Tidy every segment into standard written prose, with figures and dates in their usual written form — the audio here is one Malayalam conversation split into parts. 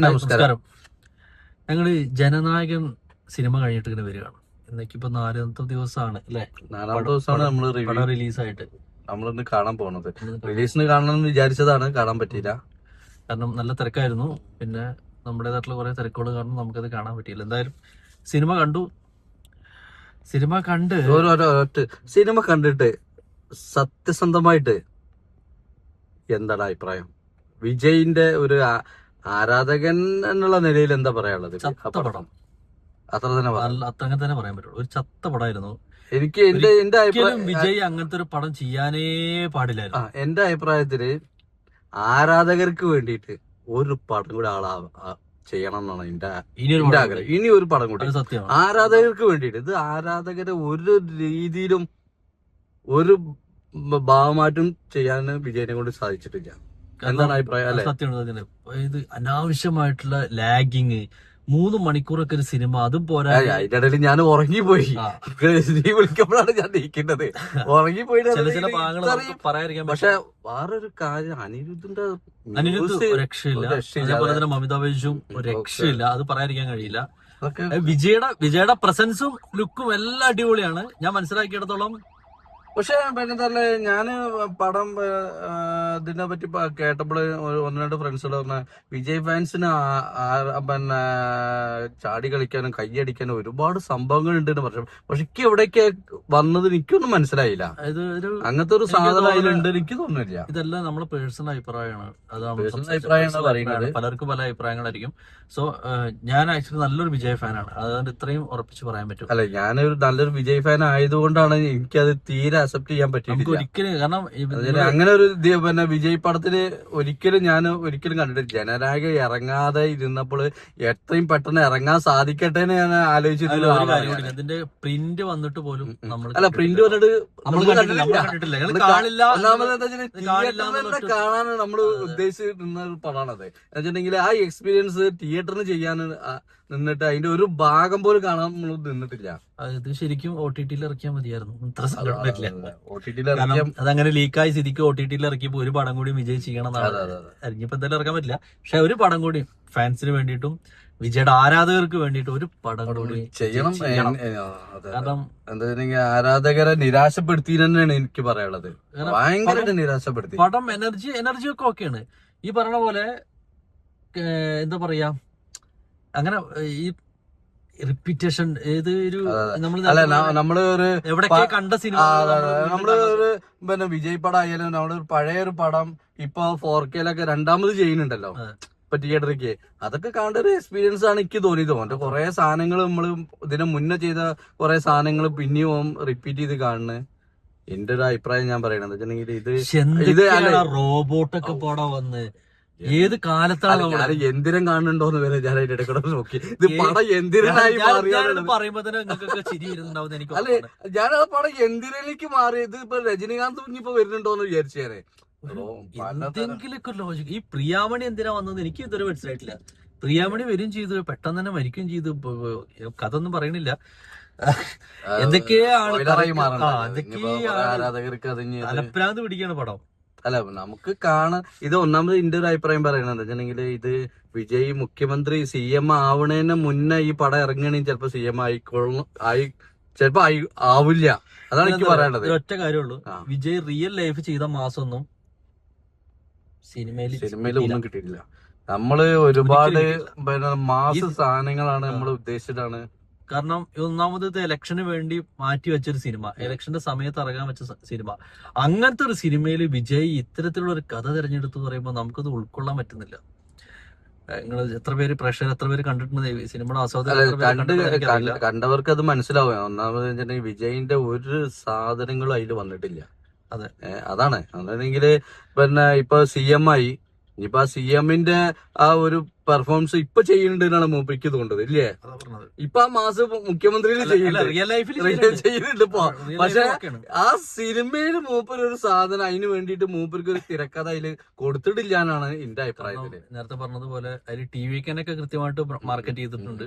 നമസ്കാരം. ഞങ്ങള് ജനനായകൻ സിനിമ കഴിഞ്ഞിട്ട് ഇങ്ങനെ വരികയാണ്. ഇന്നേക്കിപ്പോ 4ാമത്തെ ദിവസമാണ് അല്ലെ? 4ാമത്തെ ദിവസമാണ് പടം റിലീസായിട്ട് നമ്മളിന്ന് കാണാൻ പോണത്. റിലീസിന് കാണണമെന്ന് വിചാരിച്ചതാണ്, കാണാൻ പറ്റിയില്ല. കാരണം നല്ല തിരക്കായിരുന്നു. പിന്നെ നമ്മുടേതായിട്ടുള്ള കുറെ തിരക്കുകൾ കാരണം നമുക്കത് കാണാൻ പറ്റിയില്ല. എന്തായാലും സിനിമ കണ്ടു. സിനിമ കണ്ടിട്ട് സത്യസന്ധമായിട്ട് എന്താണ് അഭിപ്രായം? വിജയിന്റെ ഒരു ആരാധകൻ എന്നുള്ള നിലയിൽ എന്താ പറയാനുള്ളത്? പടം അത്ര തന്നെ പറയാൻ പറ്റുള്ളൂ. ഒരു ചത്ത പടമായിരുന്നു. എനിക്ക് എന്റെ അഭിപ്രായം വിജയ് അങ്ങനത്തെ ഒരു പടം ചെയ്യാനേ പാടില്ലായിരുന്നു. എന്റെ അഭിപ്രായത്തില് ആരാധകർക്ക് വേണ്ടിയിട്ട് ഒരു പടം കൂടി ചെയ്യണം എന്നാണ് എന്റെ ആഗ്രഹം. ഇനി ഒരു പടം കൂടി ആരാധകർക്ക് വേണ്ടിയിട്ട്. ഇത് ആരാധകരെ ഒരു രീതിയിലും ഒരു ഭാവമാറ്റം ചെയ്യാൻ വിജയനെ കൊണ്ട് സാധിച്ചിട്ടില്ല. എന്താണ് അഭിപ്രായം? സത്യമാണ്. ഇത് അനാവശ്യമായിട്ടുള്ള ലാഗിങ്, 3 മണിക്കൂറൊക്കെ ഒരു സിനിമ, അതും പോരാ. അതിന്റെ ഇടയിൽ ഞാൻ ഉറങ്ങിപ്പോയി. നീ വിളിക്കുമ്പോഴാണ് ഞാൻ നീക്കുന്നത്. ഉറങ്ങിപ്പോയി. ചില ഭാഗങ്ങൾ പറയാതിരിക്കാൻ. പക്ഷെ വേറൊരു കാര്യം, അനിരുദ്ധ് രക്ഷയില്ല. അതേപോലെ തന്നെ മമിതാ ബൈജും രക്ഷയില്ല. അത് പറയാതിരിക്കാൻ കഴിയില്ല. വിജയുടെ പ്രസൻസും ലുക്കും എല്ലാം അടിപൊളിയാണ് ഞാൻ മനസ്സിലാക്കിയിടത്തോളം. പക്ഷെ പിന്നെ ഞാന് പടം ഇതിനെ പറ്റി കേട്ടപ്പോൾ 1-2 ഫ്രണ്ട്സുകൾ പറഞ്ഞ വിജയ് ഫാൻസിന് പിന്നെ ചാടി കളിക്കാനും കൈയടിക്കാനും ഒരുപാട് സംഭവങ്ങൾ ഉണ്ടെന്ന് പറഞ്ഞു. പക്ഷെ എനിക്ക് എവിടേക്ക് വന്നത് എനിക്കൊന്നും മനസ്സിലായില്ല. അങ്ങനത്തെ ഒരു സാധനം അതിലുണ്ട് എനിക്ക് തോന്നുന്നില്ല. ഇതെല്ലാം നമ്മളെ പേഴ്സണൽ അഭിപ്രായമാണ്. അഭിപ്രായമാണ് പറയുന്നത്. പലർക്കും പല അഭിപ്രായങ്ങളായിരിക്കും. സോ ഞാൻ ആക്ച്വലി നല്ലൊരു വിജയ് ഫാനാണ്. അതുകൊണ്ട് ഇത്രയും ഉറപ്പിച്ച് പറയാൻ പറ്റും. അല്ല, ഞാനൊരു നല്ലൊരു വിജയ് ഫാൻ ആയതുകൊണ്ടാണ് എനിക്കത് തീരെ അക്സെപ്റ്റ് ചെയ്യാൻ പറ്റിയില്ല ഒരിക്കലും. കാരണം അങ്ങനെ ഒരു പിന്നെ വിജയ് പടത്തിന് ഞാൻ ഒരിക്കലും കണ്ടിട്ടില്ല. ജനനായകൻ ഇറങ്ങാതെ ഇരുന്നപ്പോൾ എത്രയും പെട്ടെന്ന് ഇറങ്ങാൻ സാധിക്കട്ടെ എന്ന് ഞാൻ ആലോചിച്ചിട്ടുള്ള. ഇതിന്റെ പ്രിന്റ് വന്നിട്ട് പോലും അല്ല, പ്രിന്റ് വന്നിട്ട് കാണാൻ നമ്മൾ ഉദ്ദേശിച്ചിരുന്ന ഒരു പടമാണത്. എന്നുവെച്ചിട്ടുണ്ടെങ്കിൽ ആ എക്സ്പീരിയൻസ് തിയേറ്ററിന് ചെയ്യാൻ നിന്നിട്ട് അതിന്റെ ഒരു ഭാഗം പോലും കാണാൻ നമ്മൾ നിന്നിട്ടില്ല. ഇത് ശരിക്കും OTT-ൽ ഇറക്കിയാൽ മതിയായിരുന്നു. OTT-ൽ അതങ്ങനെ ലീക്കായി സ്ഥിതിക്ക് OTT-ൽ ഇറക്കിയപ്പോ ഒരു പടം കൂടി വിജയ് ചെയ്യണം. ഇനിയിപ്പോ എന്തായാലും ഇറക്കാൻ പറ്റില്ല. പക്ഷെ ഒരു പടം കൂടി ഫാൻസിന് വേണ്ടിയിട്ടും വിജയുടെ ആരാധകർക്ക് വേണ്ടിയിട്ടും ഒരു പടം കൂടി ചെയ്യണം. കാരണം എന്താ, ആരാധകരെ നിരാശപ്പെടുത്തി തന്നെയാണ് എനിക്ക് പറയാനുള്ളത്. ഭയങ്കരമായിട്ട് നിരാശപ്പെടുത്തി. പടം എനർജി ഒക്കെ ഓക്കെയാണ്. ഈ പറഞ്ഞ പോലെ എന്താ പറയാ, അങ്ങനെ ഈ റിപ്പീറ്റേഷൻ നമ്മള് എവിടെയൊക്കെ കണ്ട സിനിമ, നമ്മള് ഒരു പിന്നെ വിജയ് പടം ആയാലും നമ്മളൊരു പഴയൊരു പടം ഇപ്പൊ 4K-ലൊക്കെ രണ്ടാമത് ചെയ്യുന്നുണ്ടല്ലോ ഇപ്പൊ തിയേറ്ററിക്ക്. അതൊക്കെ കാണേണ്ട ഒരു എക്സ്പീരിയൻസ് ആണ് എനിക്ക് തോന്നിയത്. അവന്റെ കുറെ സാധനങ്ങൾ നമ്മള് ഇതിന് മുന്നേ ചെയ്ത കുറെ സാധനങ്ങൾ പിന്നെയും റിപ്പീറ്റ് ചെയ്ത് കാണുന്നത്. എന്റെ ഒരു അഭിപ്രായം ഞാൻ പറയണത് ഇത് റോബോട്ടൊക്കെ പോടാ വന്ന് ഏത് കാലത്താണ് എന്തിനും കാണുന്നുണ്ടോന്ന് വരെ ഞാൻ അതിന്റെ ഇടയ്ക്കൂടെ നോക്കി. ഇത് പടം എന്തിനായി പറയുമ്പോ തന്നെ നിങ്ങൾക്കൊക്കെ ചിരി വരുന്നുണ്ടാവും എനിക്ക്. അല്ലെ, ഞാൻ ആ പടം എന്തിനേക്ക് മാറി. ഇത് ഇപ്പൊ രജനീകാന്ത് ഇനിയിപ്പോ വരുന്നുണ്ടോന്ന് വിചാരിച്ചേനെ. എന്തെങ്കിലൊക്കെ ലോജിക്. ഈ പ്രിയാമണി എന്തിനാ വന്നത് എനിക്ക് ഇതുവരെ മനസ്സിലായിട്ടില്ല. പ്രിയാമണി വരും ചെയ്തു, പെട്ടെന്ന് തന്നെ മരിക്കുകയും ചെയ്തു. കഥ ഒന്നും പറയണില്ല. എന്തൊക്കെയാണ് അലപ്രാന്ത് പിടിക്കാണ് പടം. അല്ല, നമുക്ക് കാണാൻ ഇത് ഒന്നാമത് എന്റെ ഒരു അഭിപ്രായം പറയണത് വെച്ചിട്ടുണ്ടെങ്കിൽ ഇത് വിജയ് മുഖ്യമന്ത്രി CM ആവണേന് മുന്നേ ഈ പടം ഇറങ്ങണമെങ്കിൽ ചിലപ്പോ CM ചിലപ്പോ ആവില്ല. അതാണ് എനിക്ക് പറയാനുള്ളത്. ഒറ്റ കാര്യമുള്ളൂ, വിജയ് റിയൽ ലൈഫ് ചെയ്ത മാസമൊന്നും സിനിമയിൽ ഒന്നും കിട്ടിയിട്ടില്ല. നമ്മള് ഒരുപാട് മാസ സാധനങ്ങളാണ് നമ്മൾ ഉദ്ദേശിച്ചിട്ടാണ്. കാരണം ഒന്നാമത് ഇലക്ഷന് വേണ്ടി മാറ്റി വെച്ചൊരു സിനിമ, ഇലക്ഷന്റെ സമയത്ത് ഇറങ്ങാൻ വെച്ച സിനിമ, അങ്ങനത്തെ ഒരു സിനിമയിൽ വിജയ് ഇത്തരത്തിലുള്ള ഒരു കഥ തിരഞ്ഞെടുത്തു പറയുമ്പോൾ നമുക്കത് ഉൾക്കൊള്ളാൻ പറ്റുന്നില്ല. നിങ്ങൾ എത്ര പേര് കണ്ടിട്ടുണ്ട് സിനിമയുടെ ആസ്വാദനം? കണ്ടവർക്ക് അത് മനസ്സിലാവും. ഒന്നാമത് വെച്ചിട്ടുണ്ടെങ്കിൽ വിജയിന്റെ ഒരു സാധനങ്ങളും അതിൽ വന്നിട്ടില്ല. അതെ, അതാണ്. അതാണെങ്കിൽ പിന്നെ ഇപ്പൊ CM ആയി, ഇനിയിപ്പോ ആ CM-ന്റെ ആ ഒരു പെർഫോമൻസ് ഇപ്പൊ ചെയ്യുന്നുണ്ട് എന്നാണ് മൂപ്പയ്ക്ക് തോന്നുന്നത്, ഇല്ലേ? ഇപ്പൊ ആ മാസം മുഖ്യമന്ത്രിയിൽ ചെയ്യുന്നുണ്ട് ഇപ്പൊ. പക്ഷെ ആ സിനിമയിൽ മൂപ്പര് ഒരു സാധനം അതിന് വേണ്ടിയിട്ട് മൂപ്പർക്ക് ഒരു തിരക്കഥ അതില് കൊടുത്തിട്ടില്ല എന്നാണ് എന്റെ അഭിപ്രായത്തില്. നേരത്തെ പറഞ്ഞതുപോലെ അതിൽ TV-ക്കൊക്കെ കൃത്യമായിട്ട് മാർക്കറ്റ് ചെയ്തിട്ടുണ്ട്.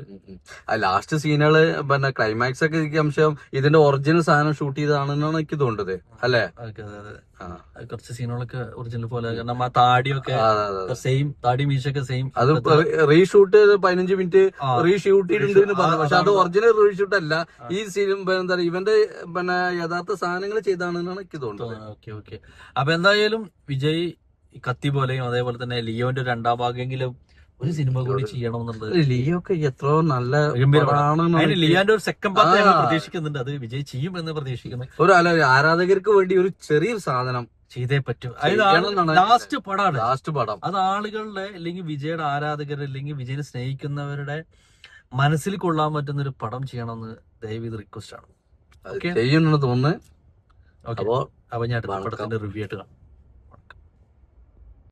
ലാസ്റ്റ് സീനുകള് പിന്നെ ക്ലൈമാക്സ് ഒക്കെ അംശം ഇതിന്റെ ഒറിജിനൽ സാധനം ഷൂട്ട് ചെയ്തതാണെന്നാണ് എനിക്ക് തോന്നുന്നത്, അല്ലെ? കുറച്ച് സീനുകളൊക്കെ ഒറിജിനൽ പോലെ, കാരണം ആ താടിയൊക്കെ സെയിം, താടി മീശൊക്കെ സെയിം. അത് റീഷൂട്ട് 15 മിനിറ്റ് റീഷൂട്ട് ചെയ്തിട്ടുണ്ട് പറഞ്ഞു, പക്ഷെ അത് ഒറിജിനൽ റീഷൂട്ട് അല്ല. ഈ സിനിമ എന്താ ഇവന്റെ പിന്നെ യഥാർത്ഥ സാധനങ്ങൾ ചെയ്താണെന്നാണ് എനിക്ക് തോന്നുന്നത്. Okay okay. അപ്പൊ എന്തായാലും വിജയ് കത്തി പോലെയും അതേപോലെ തന്നെ ലിയോന്റെ 2ാം ഭാഗമെങ്കിലും ഒരു സിനിമ കൂടി ചെയ്യണം എന്നുള്ളത്. ലിയോ ഒക്കെ എത്രയോ നല്ല ലിയോന്റെ ഒരു സെക്കൻഡ് പാർട്ട് ഞങ്ങൾ പ്രതീക്ഷിക്കുന്നുണ്ട്. അത് വിജയ് ചെയ്യും എന്ന് പ്രതീക്ഷിക്കുന്നു. ഒരു ആരാധകർക്ക് വേണ്ടി ഒരു ചെറിയൊരു സാധനം ചെയ്തേ പറ്റൂ. ലാസ്റ്റ് പടം അത് ആളുകളുടെ അല്ലെങ്കിൽ വിജയുടെ ആരാധകർ അല്ലെങ്കിൽ വിജയനെ സ്നേഹിക്കുന്നവരുടെ മനസ്സിൽ കൊള്ളാൻ പറ്റുന്ന ഒരു പടം ചെയ്യണമെന്ന് ദയവീത് റിക്വസ്റ്റ് ആണ്. ചെയ്യുന്നു തോന്നുന്നു. അപ്പൊ ഞാൻ പടത്തിന്റെ റിവ്യൂ ആയിട്ട് കാണാം.